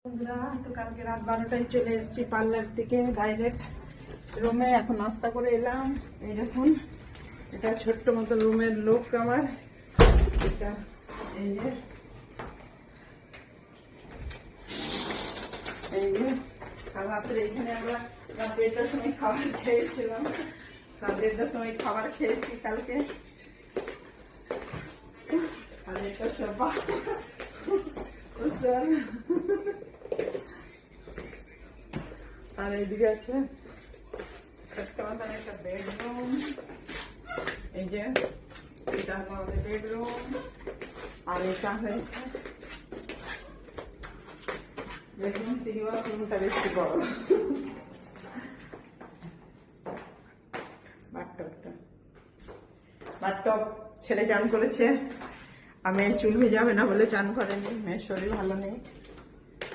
বন্ধুরা, তো কালকে রাত 12টায় চলে এসেছি পার্লার থেকে ডাইরেক্ট রুমে। এখন নাস্তা করে এলাম। এই দেখুন, এটা ছোট্ট মতো রুমের লোক আমার। এটা এই যে কাল রাত্রে এইখানে আমরা রাত 1টার সময় খাবার খেয়েছিলাম। রাত 1টার সময় খাবার খেয়েছি কালকে। আর এটা সবা আর এইদিকে আছে একটা মতন একটা বেডরুম। এই যে এটা হলো আমাদের বেডরুম। আর এটা হয়েছে বেডরুম থেকে বাথরুমটা বেশি বড়। বাথটব ছেলে চান করেছে। আমি চুল ভেজাবে না বলে চান করেনি, মেয়ের শরীর ভালো নেই।